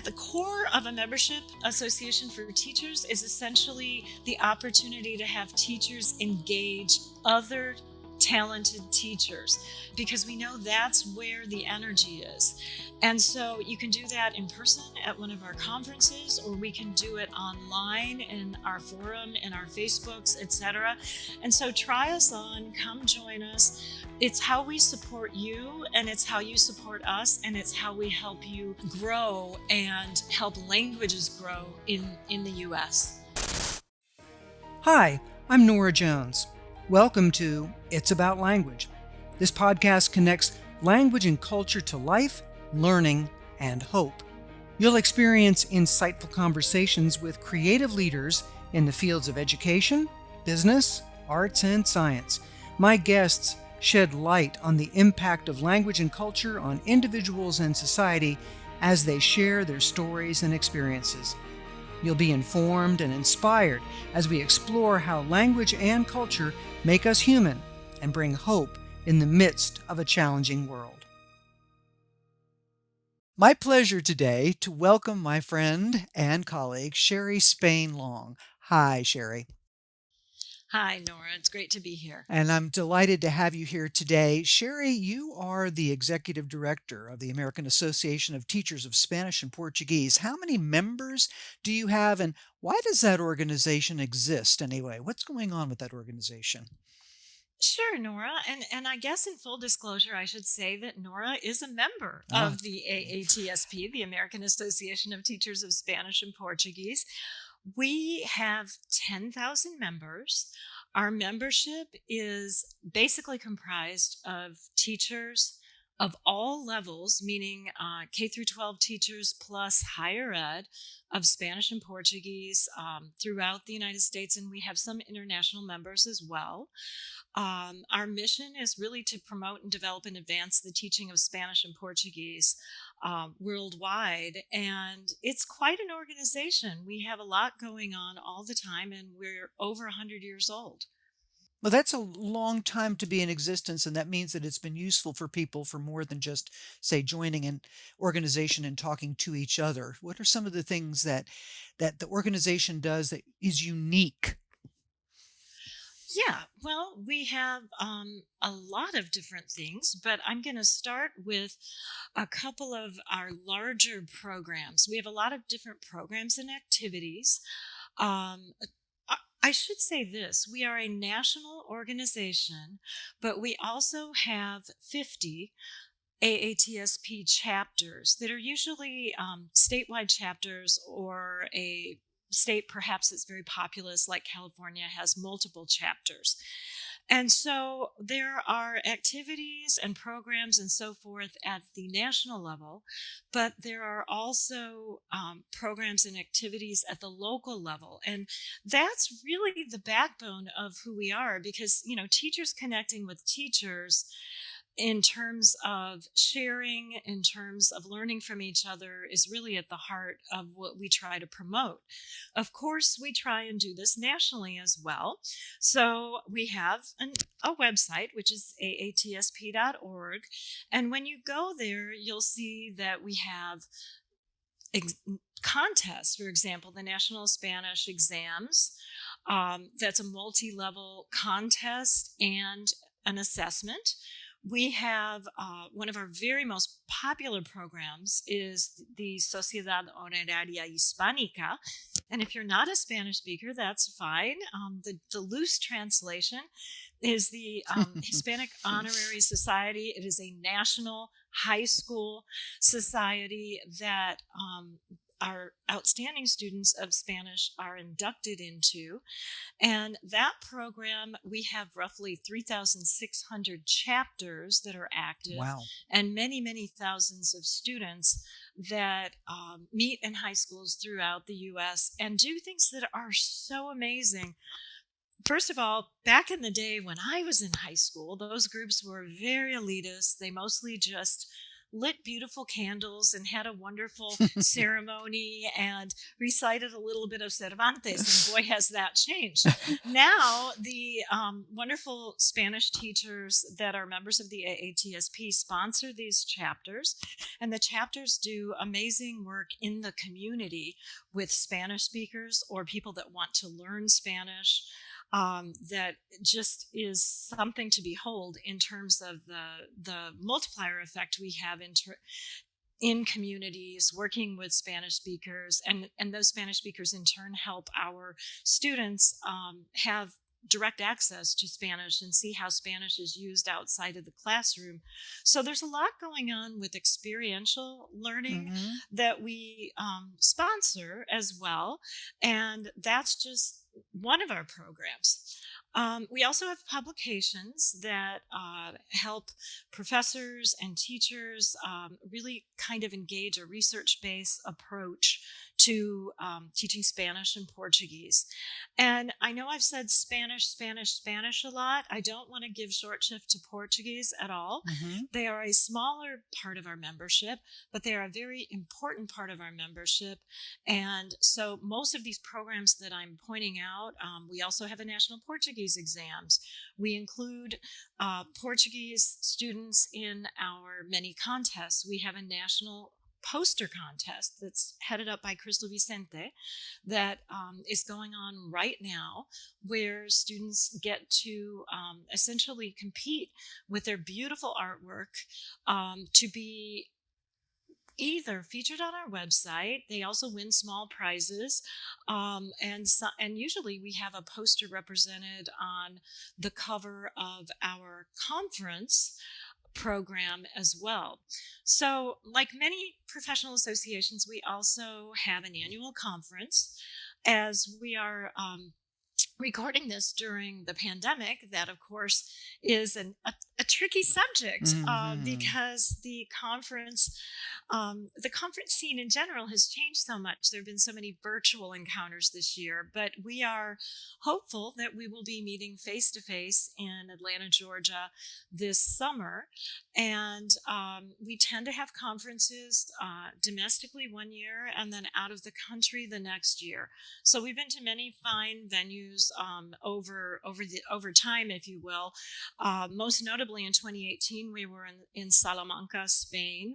At the core of a membership association for teachers is essentially the opportunity to have teachers engage other talented teachers, because we know that's where the energy is. And so you can do that in person at one of our conferences, or we can do it online in our forum, in our Facebooks, etc. And so try us on, come join us. It's how we support you, and it's how you support us, and it's how we help you grow and help languages grow in the US. Hi, I'm Norah Jones. Welcome to It's About Language. This podcast connects language and culture to life, learning, and hope. You'll experience insightful conversations with creative leaders in the fields of education, business, arts, and science. My guests shed light on the impact of language and culture on individuals and society as they share their stories and experiences. You'll be informed and inspired as we explore how language and culture make us human and bring hope in the midst of a challenging world. My pleasure today to welcome my friend and colleague, Sheri Spaine-Long. Hi, Sheri. Hi, Nora. It's great to be here. And I'm delighted to have you here today. Sheri, you are the executive director of the American Association of Teachers of Spanish and Portuguese. How many members do you have, and why does that organization exist anyway? What's going on with that organization? Sure, Nora. And I guess in full disclosure, I should say that Nora is a member Ah. of the AATSP, the American Association of Teachers of Spanish and Portuguese. We have 10,000 members. Our membership is basically comprised of teachers of all levels, meaning K through 12 teachers plus higher ed of Spanish and Portuguese throughout the United States, and we have some international members as well. Our mission is really to promote and develop and advance the teaching of Spanish and Portuguese worldwide, and it's quite an organization. We have a lot going on all the time, and we're over 100 years old. Well, that's a long time to be in existence, and that means that it's been useful for people for more than just, say, joining an organization and talking to each other. What are some of the things that the organization does that is unique? Yeah, well, we have a lot of different things, but I'm going to start with a couple of our larger programs. We have a lot of different programs and activities. I should say this, we are a national organization, but we also have 50 AATSP chapters that are usually statewide chapters, or a state perhaps that's very populous like California has multiple chapters. And so there are activities and programs and so forth at the national level, but there are also programs and activities at the local level. And that's really the backbone of who we are, because, teachers connecting with teachers in terms of sharing, in terms of learning from each other, is really at the heart of what we try to promote. Of course, we try and do this nationally as well. So we have a website, which is aatsp.org. And when you go there, you'll see that we have contests. For example, the National Spanish Exams. That's a multi-level contest and an assessment. We have one of our very most popular programs is the Sociedad Honoraria Hispánica. And if you're not a Spanish speaker, that's fine. The loose translation is the Hispanic Honorary Society. It is a national high school society that our outstanding students of Spanish are inducted into. And that program, we have roughly 3,600 chapters that are active. Wow. And many, many thousands of students that meet in high schools throughout the U.S. and do things that are so amazing. First of all, back in the day when I was in high school, those groups were very elitist. They mostly just lit beautiful candles and had a wonderful ceremony and recited a little bit of Cervantes, and boy, has that changed. Now, the wonderful Spanish teachers that are members of the AATSP sponsor these chapters, and the chapters do amazing work in the community with Spanish speakers or people that want to learn Spanish. That just is something to behold in terms of the multiplier effect we have in communities working with Spanish speakers, and those Spanish speakers in turn help our students have direct access to Spanish and see how Spanish is used outside of the classroom. So there's a lot going on with experiential learning that we sponsor as well, and that's just one of our programs. We also have publications that help professors and teachers really kind of engage a research-based approach to teaching Spanish and Portuguese. And I know I've said Spanish, Spanish, Spanish a lot. I don't want to give short shift to Portuguese at all. They are a smaller part of our membership, but they are a very important part of our membership. And so most of these programs that I'm pointing out, we also have a national Portuguese exams. We include Portuguese students in our many contests. We have a national poster contest that's headed up by Crystal Vicente that is going on right now, where students get to essentially compete with their beautiful artwork to be either featured on our website. They also win small prizes, and usually we have a poster represented on the cover of our conference program as well. So, like many professional associations, we also have an annual conference. As we are recording this during the pandemic, that of course is a tricky subject because the conference scene in general has changed so much. There have been so many virtual encounters this year, but we are hopeful that we will be meeting face to face in Atlanta, Georgia this summer. And we tend to have conferences domestically one year and then out of the country the next year. So we've been to many fine venues over time, if you will. Most notably in 2018, we were in Salamanca, Spain,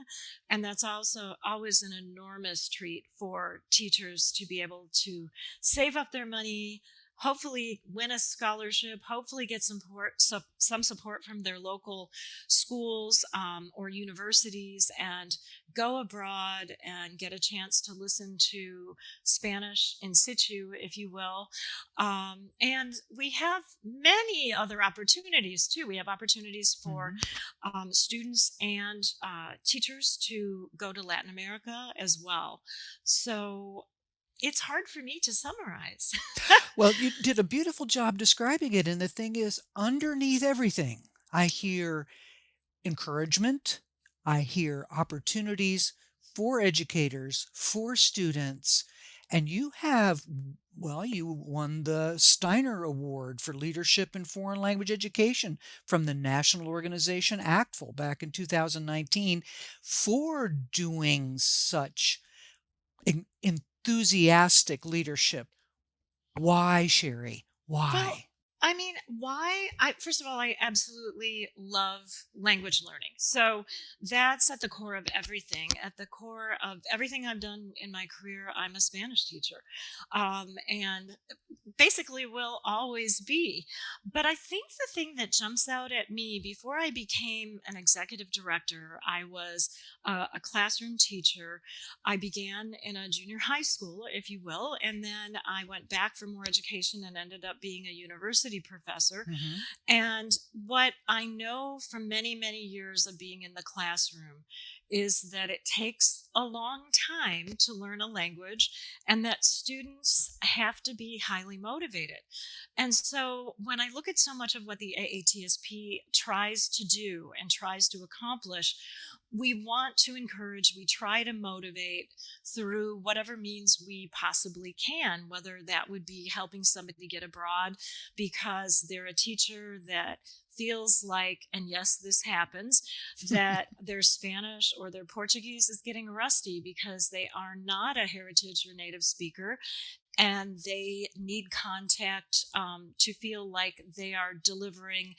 and that's also always an enormous treat for teachers to be able to save up their money, hopefully win a scholarship, hopefully get some support from their local schools or universities, and go abroad and get a chance to listen to Spanish in situ, if you will. And we have many other opportunities too. We have opportunities for students and teachers to go to Latin America as well. So it's hard for me to summarize. Well, you did a beautiful job describing it. And the thing is, underneath everything, I hear encouragement, I hear opportunities for educators, for students. And you won the Steiner Award for Leadership in Foreign Language Education from the national organization ACTFL back in 2019 for doing such enthusiastic leadership. Why, Sheri? Why? Well, I mean, why? First of all, I absolutely love language learning. So that's at the core of everything. At the core of everything I've done in my career, I'm a Spanish teacher. And basically will always be. But I think the thing that jumps out at me, before I became an executive director, I was a classroom teacher. I began in a junior high school, if you will, and then I went back for more education and ended up being a university professor. And what I know from many, many years of being in the classroom is that it takes a long time to learn a language and that students have to be highly motivated. And so when I look at so much of what the AATSP tries to do and tries to accomplish, we want to encourage, we try to motivate through whatever means we possibly can, whether that would be helping somebody get abroad because they're a teacher that feels like, and yes, this happens, that their Spanish or their Portuguese is getting rusty because they are not a heritage or native speaker, and they need contact to feel like they are delivering,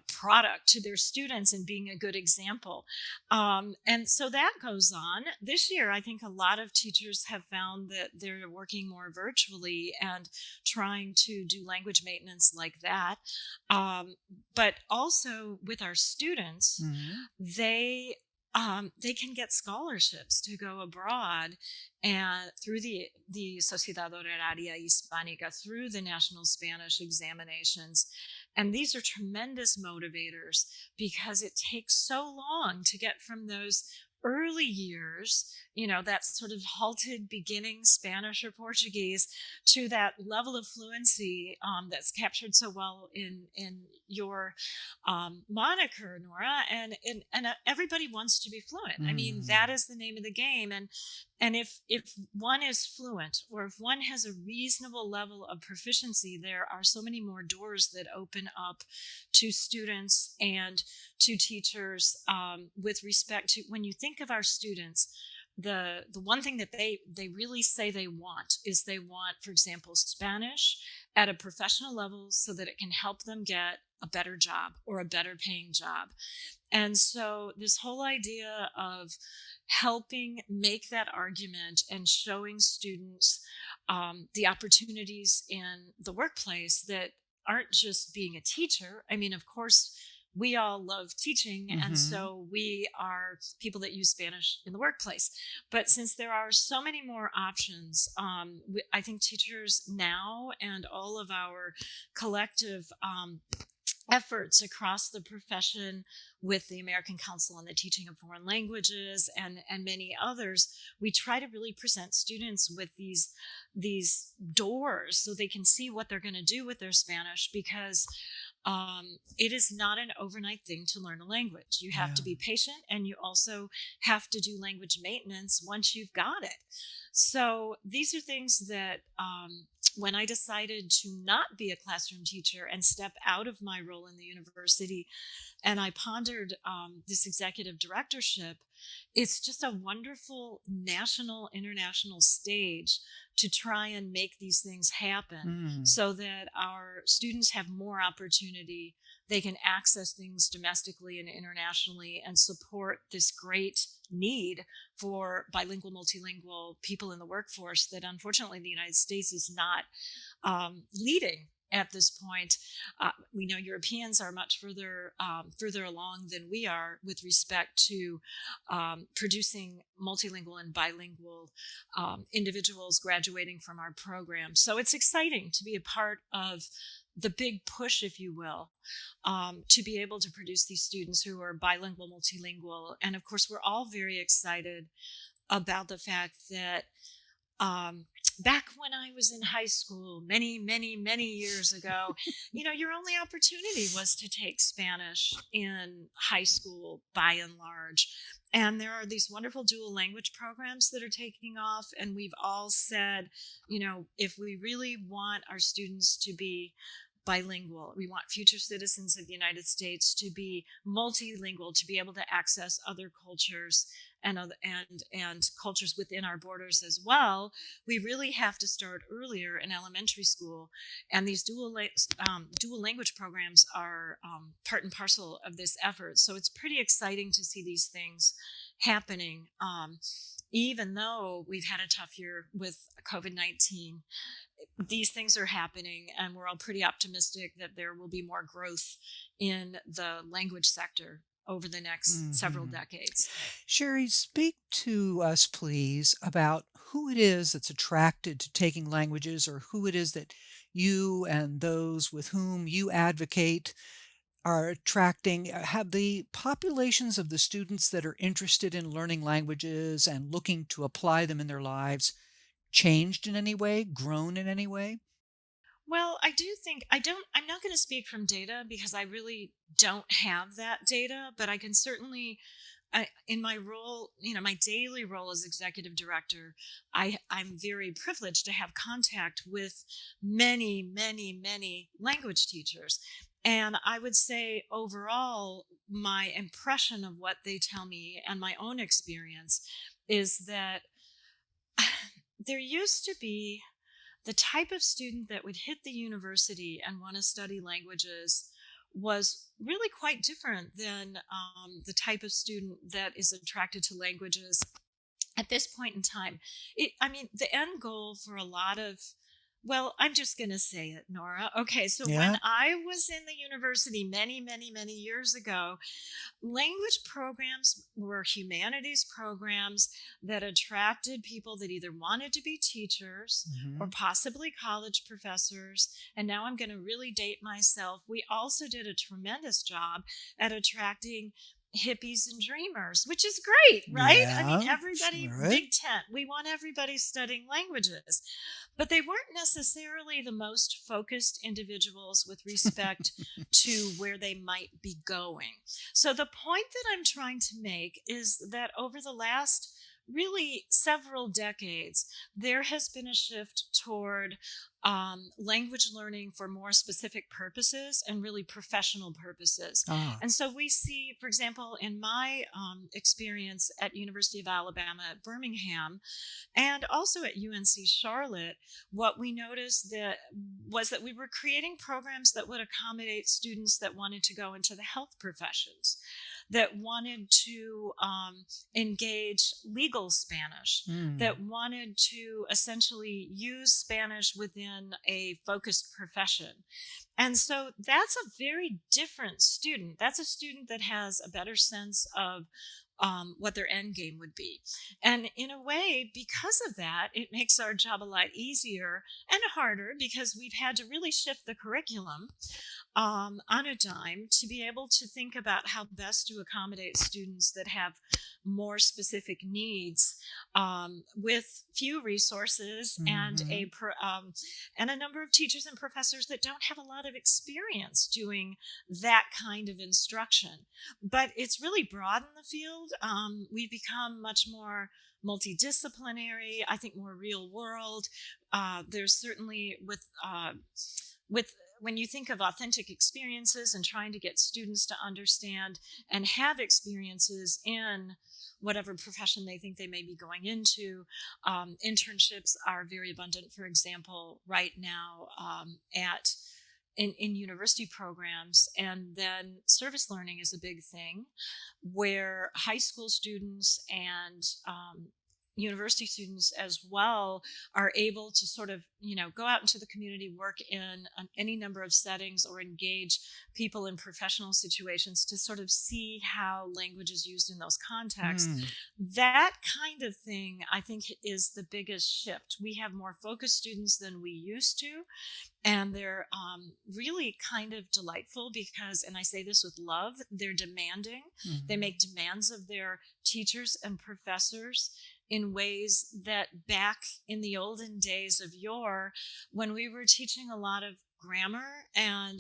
product to their students and being a good example. And so that goes on. This year, I think a lot of teachers have found that they're working more virtually and trying to do language maintenance like that. But also with our students, they can get scholarships to go abroad, and through the Sociedad Honoraria Hispánica, through the national Spanish examinations. And these are tremendous motivators because it takes so long to get from those early years, that sort of halted beginning Spanish or Portuguese, to that level of fluency that's captured so well in your moniker, Nora. And everybody wants to be fluent. I mean, that is the name of the game. And if one is fluent, or if one has a reasonable level of proficiency, there are so many more doors that open up to students and to teachers with respect to, when you think of our students, the one thing that they really say they want is, they want, for example, Spanish at a professional level so that it can help them get a better job or a better paying job. And so this whole idea of helping make that argument and showing students the opportunities in the workplace that aren't just being a teacher. I mean, of course, we all love teaching, and so we are people that use Spanish in the workplace. But since there are so many more options, I think teachers now, and all of our collective efforts across the profession with the American Council on the Teaching of Foreign Languages and many others, we try to really present students with these doors so they can see what they're going to do with their Spanish, because it is not an overnight thing to learn a language. You have to be patient, and you also have to do language maintenance once you've got it. So these are things that when I decided to not be a classroom teacher and step out of my role in the university, and I pondered this executive directorship, it's just a wonderful national, international stage to try and make these things happen so that our students have more opportunity. They can access things domestically and internationally and support this great need for bilingual, multilingual people in the workforce that unfortunately the United States is not leading at this point. We know Europeans are much further along than we are with respect to producing multilingual and bilingual individuals graduating from our program. So it's exciting to be a part of the big push, if you will, to be able to produce these students who are bilingual, multilingual. And of course, we're all very excited about the fact that back when I was in high school, many, many, many years ago, your only opportunity was to take Spanish in high school, by and large. And there are these wonderful dual language programs that are taking off. And we've all said, if we really want our students to be bilingual, we want future citizens of the United States to be multilingual, to be able to access other cultures and cultures within our borders as well, we really have to start earlier in elementary school. And these dual language programs are part and parcel of this effort. So it's pretty exciting to see these things happening, even though we've had a tough year with COVID-19. These things are happening, and we're all pretty optimistic that there will be more growth in the language sector over the next several decades. Sheri, speak to us, please, about who it is that's attracted to taking languages, or who it is that you and those with whom you advocate are attracting. Have the populations of the students that are interested in learning languages and looking to apply them in their lives changed in any way, grown in any way? Well, I do think, I'm not going to speak from data because I really don't have that data, but I can certainly in my role, my daily role as executive director, I'm very privileged to have contact with many, many, many language teachers. And I would say overall, my impression of what they tell me and my own experience is that there used to be the type of student that would hit the university and want to study languages was really quite different than the type of student that is attracted to languages at this point in time. The end goal for a lot of, well, I'm just going to say it, Nora. Okay, so Yeah. when I was in the university many, many, many years ago, language programs were humanities programs that attracted people that either wanted to be teachers or Hmm. possibly college professors. And now I'm going to really date myself. We also did a tremendous job at attracting hippies and dreamers, which is great, right? I mean, Yeah. everybody, Right. big tent, we want everybody studying languages. But they weren't necessarily the most focused individuals with respect to where they might be going. So the point that I'm trying to make is that over the last really several decades, there has been a shift toward language learning for more specific purposes and really professional purposes. Ah. And so we see, for example, in my experience at University of Alabama at Birmingham, and also at UNC Charlotte, what we noticed that was that we were creating programs that would accommodate students that wanted to go into the health professions, that wanted to engage legal Spanish, Mm. that wanted to essentially use Spanish within a focused profession. And so that's a very different student. That's a student that has a better sense of what their end game would be. And in a way, because of that, it makes our job a lot easier and harder because we've had to really shift the curriculum on a dime to be able to think about how best to accommodate students that have more specific needs with few resources and Hmm. and a number of teachers and professors that don't have a lot of experience doing that kind of instruction. But it's really broadened the field. We've become much more multidisciplinary, I think more real world. There's certainly with when you think of authentic experiences and trying to get students to understand and have experiences in whatever profession they think they may be going into, internships are very abundant. For example, right now at in university programs, and then service learning is a big thing where high school students and university students as well are able to sort of go out into the community, work in any number of settings, or engage people in professional situations to sort of see how language is used in those contexts. Mm. That kind of thing, I think, is the biggest shift. We have more focused students than we used to, and they're really kind of delightful because, and I say this with love, they're demanding. They Mhm. make demands of their teachers and professors in ways that back in the olden days of yore, when we were teaching a lot of grammar, and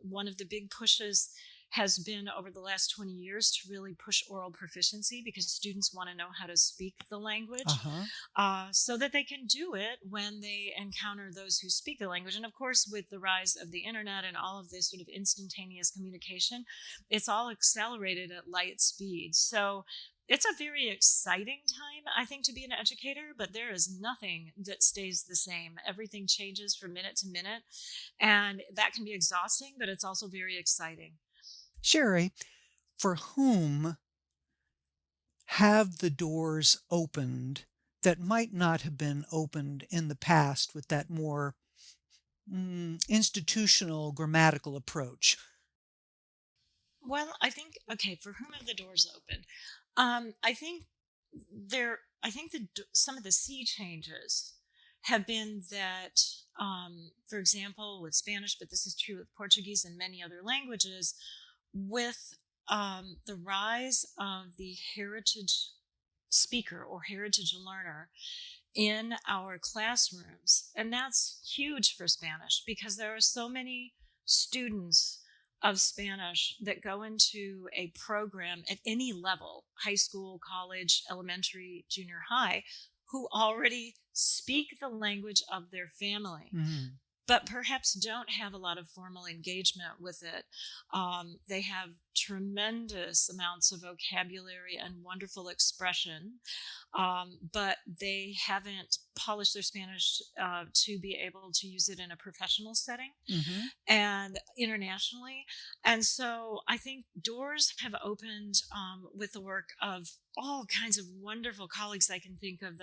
one of the big pushes has been over the last 20 years to really push oral proficiency because students want to know how to speak the language Uh-huh. so that they can do it when they encounter those who speak the language. And of course, with the rise of the internet and all of this sort of instantaneous communication, it's all accelerated at light speed. So it's a very exciting time, I think, to be an educator, but there is nothing that stays the same. Everything changes from minute to minute, and that can be exhausting, but it's also very exciting. Sheri, for whom have the doors opened that might not have been opened in the past with that more institutional grammatical approach? Well, I think, okay, for whom have the doors opened? I think I think some of the sea changes have been that, for example, with Spanish, but this is true with Portuguese and many other languages, with the rise of the heritage speaker or heritage learner in our classrooms. And that's huge for Spanish because there are so many students of Spanish that go into a program at any level, high school, college, elementary, junior high, who already speak the language of their family, Mhm. but perhaps don't have a lot of formal engagement with it. They have tremendous amounts of vocabulary and wonderful expression, but they haven't polished their Spanish to be able to use it in a professional setting Mhm. and internationally. And so I think doors have opened with the work of all kinds of wonderful colleagues. I can think of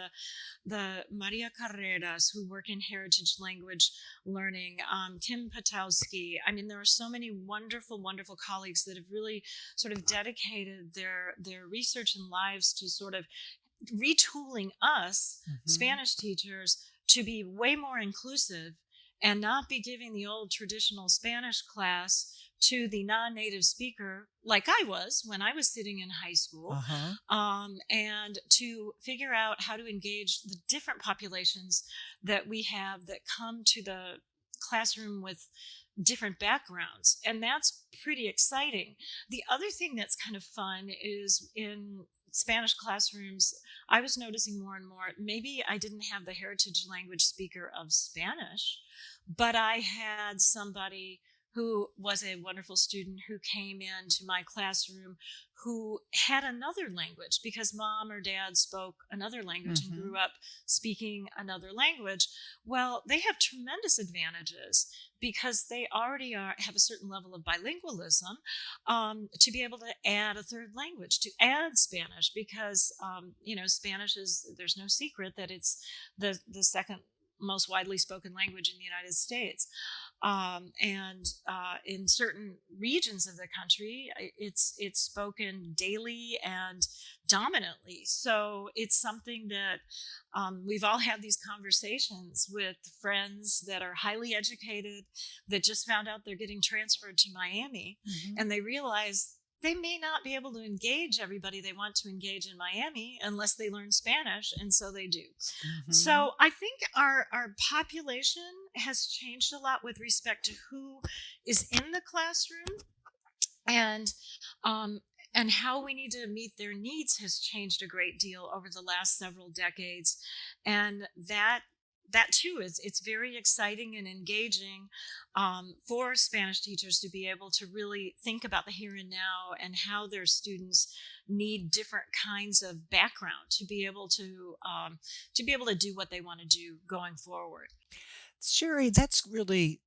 the Maria Carreras who work in heritage language learning, Tim Patowski. I mean, there are so many wonderful, wonderful colleagues that have really sort of dedicated their research and lives to sort of retooling us Mhm. Spanish teachers to be way more inclusive and not be giving the old traditional Spanish class to the non-native speaker like I was when I was sitting in high school, Uh-huh. and to figure out how to engage the different populations that we have that come to the classroom with different backgrounds, and that's pretty exciting. The other thing that's kind of fun is in Spanish classrooms, I was noticing more and more, maybe I didn't have the heritage language speaker of Spanish, but I had somebody who was a wonderful student who came into my classroom who had another language because mom or dad spoke another language and grew Mhm. up speaking another language. Well, they have tremendous advantages because they already have a certain level of bilingualism, to be able to add a third language, to add Spanish, because Spanish is, there's no secret that it's the second most widely spoken language in the United States. And in certain regions of the country, it's spoken daily and dominantly. So it's something that we've all had these conversations with friends that are highly educated that just found out they're getting transferred to Miami, Mhm. and they realize they may not be able to engage everybody they want to engage in Miami unless they learn Spanish, and so they do. Mhm. So I think our population has changed a lot with respect to who is in the classroom, and um, and how we need to meet their needs has changed a great deal over the last several decades, and that too is, it's very exciting and engaging, for Spanish teachers to be able to really think about the here and now and how their students need different kinds of background to be able to do what they want to do going forward. Sherry, that's a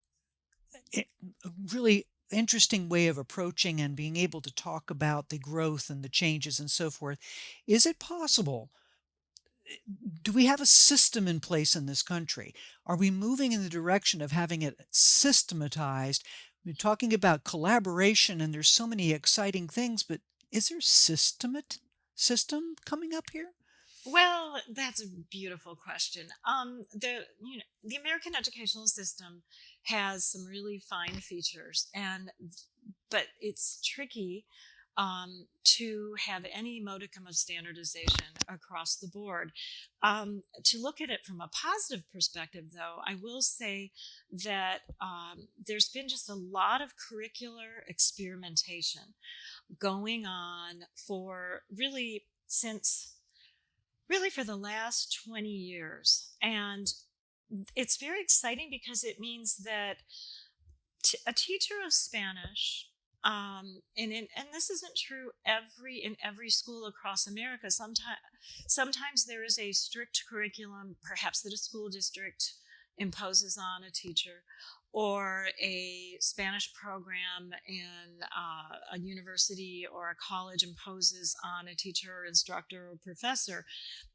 really interesting way of approaching and being able to talk about the growth and the changes and so forth. Is it possible? Do we have a system in place in this country? Are we moving in the direction of having it systematized? We're talking about collaboration, and there's so many exciting things, but is there system coming up here? Well, that's a beautiful question. The American educational system has some really fine features, and but it's tricky to have any modicum of standardization across the board. To look at it from a positive perspective, though, I will say that there's been just a lot of curricular experimentation going on for really for the last 20 years. And it's very exciting because it means that a teacher of Spanish, and this isn't true in every school across America. Sometimes there is a strict curriculum, perhaps that a school district imposes on a teacher, or a Spanish program in a university or a college imposes on a teacher or instructor or professor.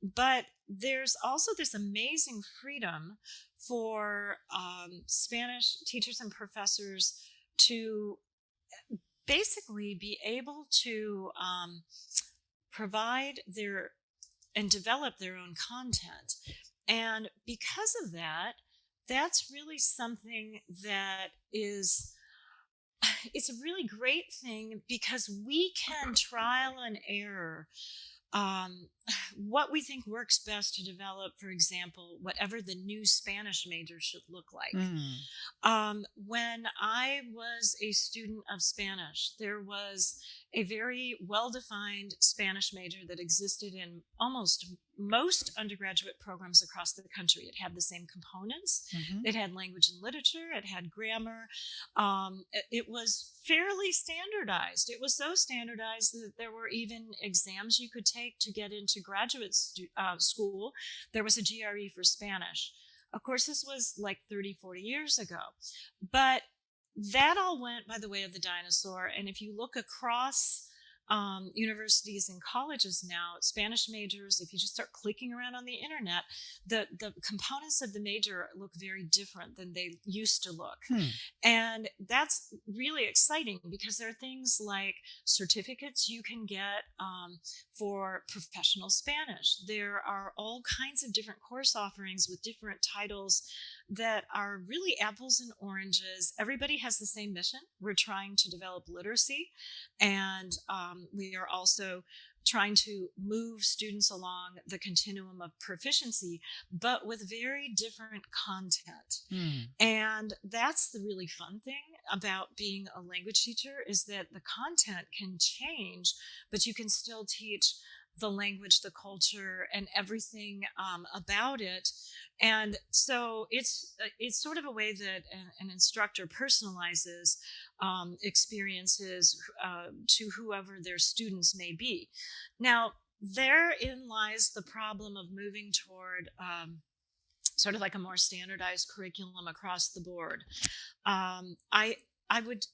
But there's also this amazing freedom for Spanish teachers and professors to basically be able to provide their and develop their own content. And because of that, that's really something that is, it's a really great thing because we can trial and error what we think works best to develop, for example, whatever the new Spanish major should look like. Mm. When I was a student of Spanish, there was a very well-defined Spanish major that existed in almost most undergraduate programs across the country. It had the same components. Mm-hmm. It had language and literature. It had grammar. It was fairly standardized. It was so standardized that there were even exams you could take to get into graduate school. There was a GRE for Spanish. Of course, this was like 30, 40 years ago. But that all went by the way of the dinosaur. And if you look across universities and colleges now, Spanish majors, if you just start clicking around on the internet, the components of the major look very different than they used to look. And that's really exciting because there are things like certificates you can get for professional Spanish. There are all kinds of different course offerings with different titles that are really apples and oranges. Everybody has the same mission. We're trying to develop literacy, and we are also trying to move students along the continuum of proficiency, but with very different content. And that's the really fun thing about being a language teacher, is that the content can change, but you can still teach the language, the culture, and everything about it. And so it's sort of a way that an instructor personalizes experiences to whoever their students may be. Now, therein lies the problem of moving toward sort of like a more standardized curriculum across the board. I would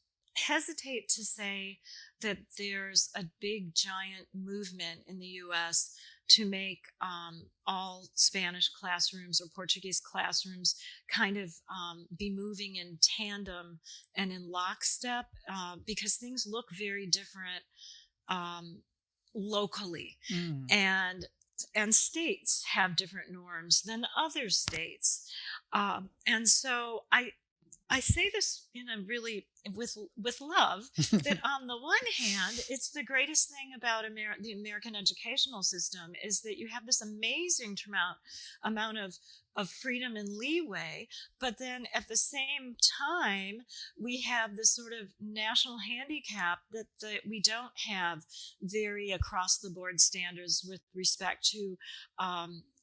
hesitate to say that there's a big giant movement in the U.S. to make all Spanish classrooms or Portuguese classrooms kind of be moving in tandem and in lockstep, because things look very different locally. And states have different norms than other states. And so I say this in a really with love, that on the one hand, it's the greatest thing about the American educational system is that you have this amazing amount of freedom and leeway, but then at the same time, we have this sort of national handicap that we don't have very across the board standards with respect to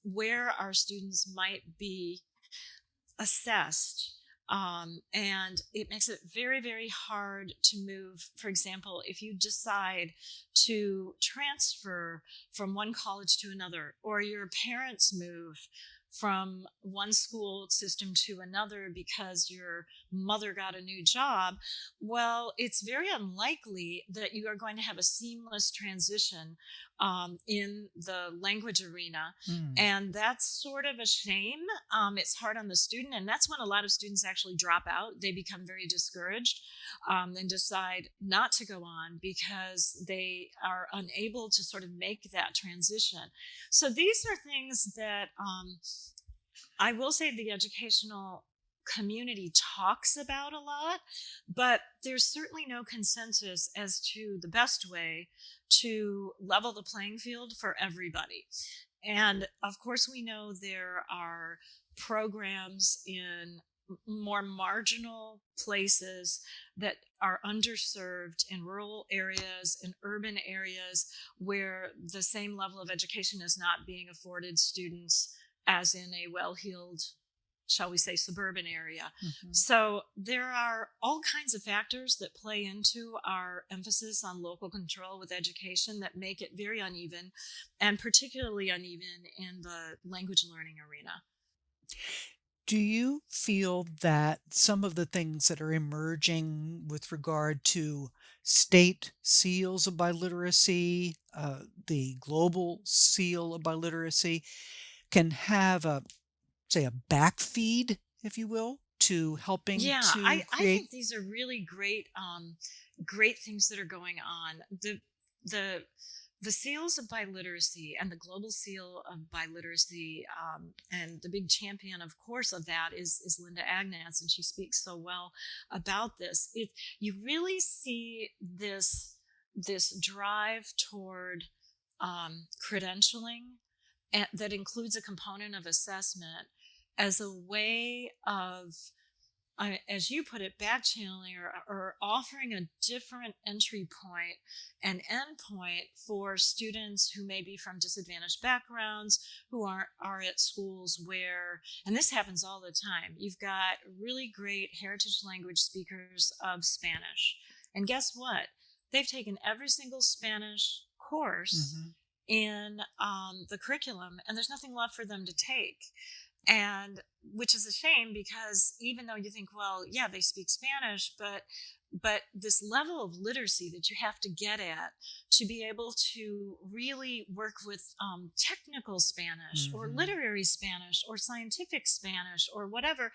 where our students might be assessed. And it makes it very, very hard to move. For example, if you decide to transfer from one college to another, or your parents move from one school system to another because your mother got a new job, well, it's very unlikely that you are going to have a seamless transition in the language arena. And that's sort of a shame. It's hard on the student, and that's when a lot of students actually drop out. They become very discouraged and decide not to go on because they are unable to sort of make that transition. So these are things that I will say the educational community talks about a lot, but there's certainly no consensus as to the best way to level the playing field for everybody. And of course, we know there are programs in more marginal places that are underserved in rural areas, in urban areas, where the same level of education is not being afforded students as in a well-heeled, shall we say, suburban area. So there are all kinds of factors that play into our emphasis on local control with education that make it very uneven, and particularly uneven in the language learning arena. Do you feel that some of the things that are emerging with regard to state seals of biliteracy, the global seal of biliteracy, can have say a backfeed, if you will, to helping to I create? think these are really great things that are going on. The seals of biliteracy and the global seal of biliteracy, and the big champion, of course, of that is Linda Agnaz, and she speaks so well about this. You really see this drive toward credentialing that includes a component of assessment as a way of, as you put it, back channeling or offering a different entry point and end point for students who may be from disadvantaged backgrounds, who are at schools where, and this happens all the time, you've got really great heritage language speakers of Spanish. And guess what? They've taken every single Spanish course in the curriculum, and there's nothing left for them to take. And which is a shame, because even though you think, well, yeah, they speak Spanish, but this level of literacy that you have to get at to be able to really work with technical Spanish or literary Spanish or scientific Spanish or whatever,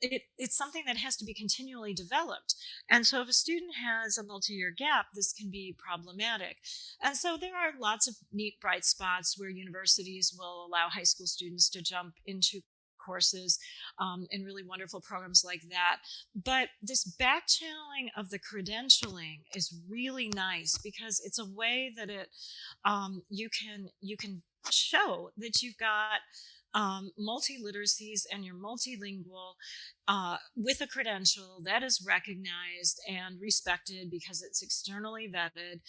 it's something that has to be continually developed. And so if a student has a multi-year gap, this can be problematic. And so there are lots of neat, bright spots where universities will allow high school students to jump into courses and really wonderful programs like that. But this back channeling of the credentialing is really nice, because it's a way that you can show that you've got multi-literacies and you're multilingual with a credential that is recognized and respected because it's externally vetted.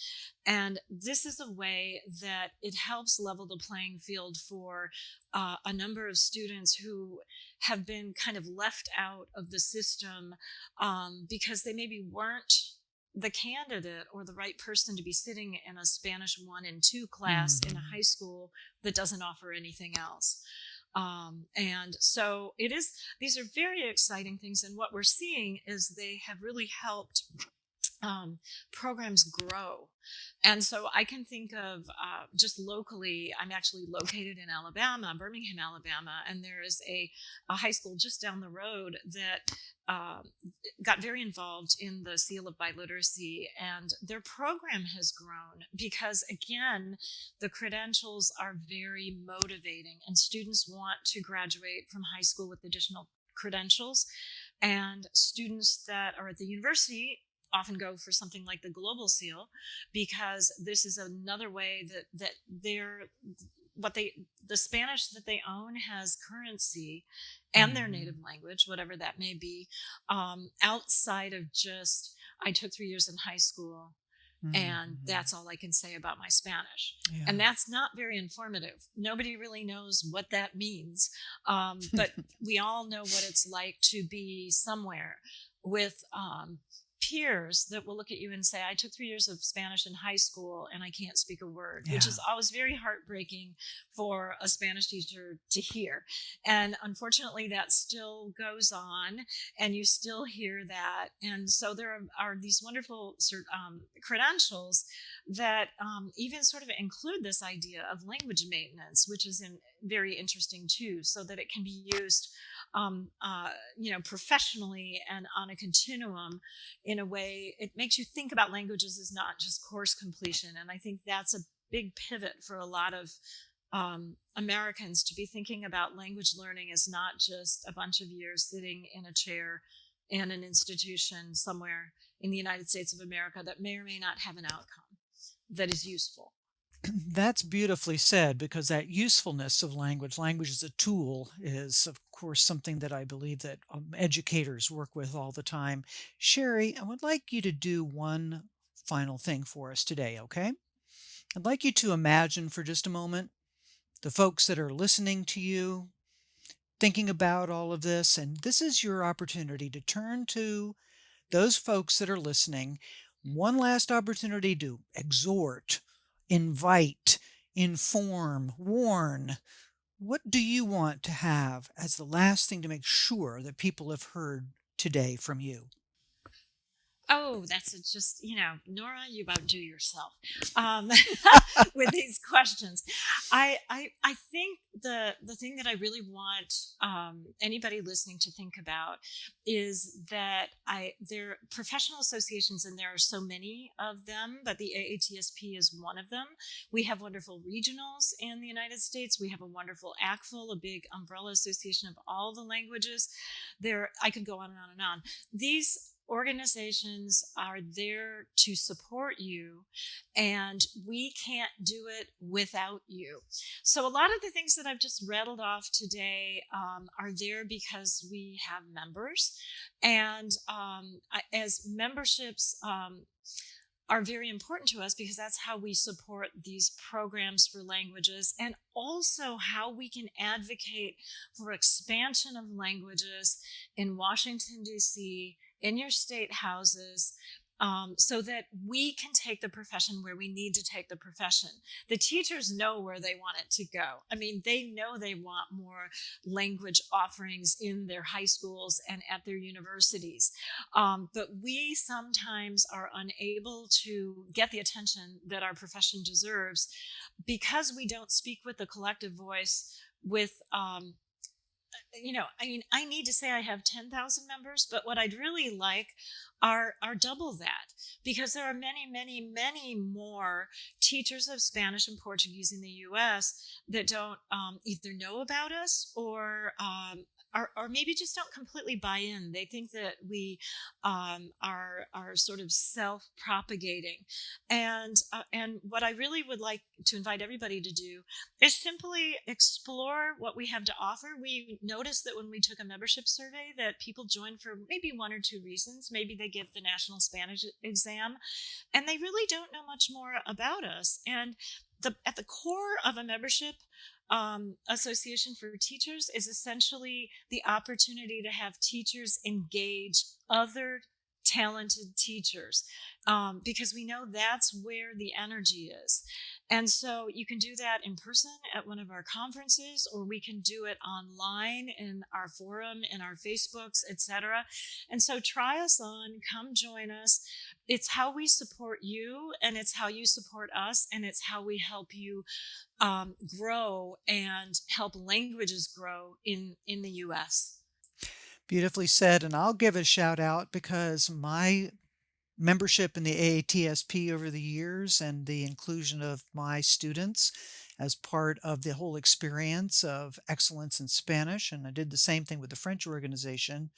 And this is a way that it helps level the playing field for a number of students who have been kind of left out of the system because they maybe weren't the candidate or the right person to be sitting in a Spanish 1 and 2 class in a high school that doesn't offer anything else. And so these are very exciting things. And what we're seeing is they have really helped programs grow. And so I can think of just locally, I'm actually located in Alabama, Birmingham, Alabama, and there is a high school just down the road that got very involved in the Seal of Biliteracy, and their program has grown because, again, the credentials are very motivating, and students want to graduate from high school with additional credentials. And students that are at the university often go for something like the Global Seal, because this is another way that the Spanish that they own has currency, and their native language, whatever that may be, outside of just, I took 3 years in high school and that's all I can say about my Spanish. Yeah. And that's not very informative. Nobody really knows what that means. But we all know what it's like to be somewhere with peers that will look at you and say, I took 3 years of Spanish in high school and I can't speak a word, which is always very heartbreaking for a Spanish teacher to hear. And unfortunately, that still goes on, and you still hear that. And so there are these wonderful credentials that even sort of include this idea of language maintenance, which is very interesting too, so that it can be used professionally and on a continuum in a way. It makes you think about languages as not just course completion. And I think that's a big pivot for a lot of Americans, to be thinking about language learning as not just a bunch of years sitting in a chair in an institution somewhere in the United States of America that may or may not have an outcome that is useful. That's beautifully said, because that usefulness of language as a tool is, of course, something that I believe that educators work with all the time. Sheri, I would like you to do one final thing for us today, okay? I'd like you to imagine for just a moment the folks that are listening to you, thinking about all of this, and this is your opportunity to turn to those folks that are listening. One last opportunity to exhort, invite, inform, warn. What do you want to have as the last thing to make sure that people have heard today from you? Oh, that's just, Norah, you outdo yourself with these questions. I think the thing that I really want anybody listening to think about is that there are professional associations, and there are so many of them, but the AATSP is one of them. We have wonderful regionals in the United States. We have a wonderful ACFL, a big umbrella association of all the languages. I could go on and on and on. These organizations are there to support you, and we can't do it without you. So a lot of the things that I've just rattled off today are there because we have members, and as memberships are very important to us because that's how we support these programs for languages, and also how we can advocate for expansion of languages in Washington, D.C., in your state houses, so that we can take the profession where we need to take the profession. The teachers know where they want it to go. I mean, they know they want more language offerings in their high schools and at their universities. But we sometimes are unable to get the attention that our profession deserves because we don't speak with the collective voice with I need to say I have 10,000 members, but what I'd really like are double that, because there are many, many, many more teachers of Spanish and Portuguese in the U.S. that don't either know about us or maybe just don't completely buy in. They think that we are sort of self-propagating. And what I really would like to invite everybody to do is simply explore what we have to offer. We noticed that when we took a membership survey that people joined for maybe one or two reasons. Maybe they give the National Spanish exam, and they really don't know much more about us. And at the core of a membership association for teachers is essentially the opportunity to have teachers engage other talented teachers, because we know that's where the energy is. And so you can do that in person at one of our conferences, or we can do it online in our forum, in our Facebooks, etc. And so try us on, come join us. It's how we support you, and it's how you support us, and it's how we help you grow and help languages grow in the U.S. Beautifully said. And I'll give a shout out because my membership in the AATSP over the years and the inclusion of my students as part of the whole experience of excellence in Spanish, and I did the same thing with the French organization,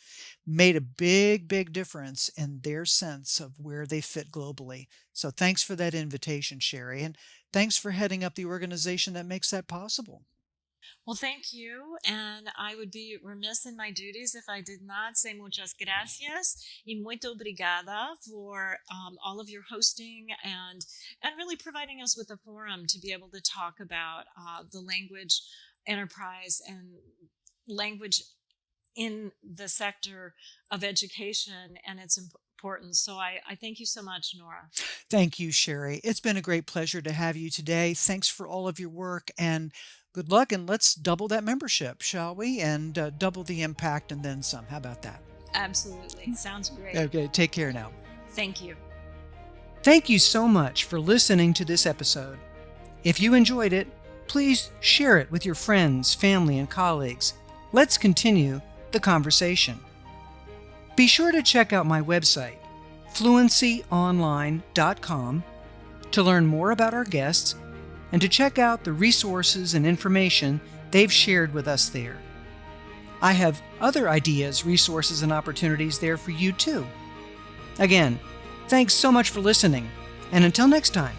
made a big, big difference in their sense of where they fit globally. So thanks for that invitation, Sheri, and thanks for heading up the organization that makes that possible. Well, thank you. And I would be remiss in my duties if I did not say muchas gracias y muito obrigada for all of your hosting and really providing us with a forum to be able to talk about the language enterprise and language in the sector of education and its importance. So I thank you so much, Norah. Thank you, Sheri. It's been a great pleasure to have you today. Thanks for all of your work, and good luck, and let's double that membership, shall we? And double the impact and then some. How about that? Absolutely. Sounds great. Okay, take care now. Thank you. Thank you so much for listening to this episode. If you enjoyed it, please share it with your friends, family, and colleagues. Let's continue the conversation. Be sure to check out my website, fluencyonline.com, to learn more about our guests and to check out the resources and information they've shared with us there. I have other ideas, resources, and opportunities there for you too. Again, thanks so much for listening, and until next time,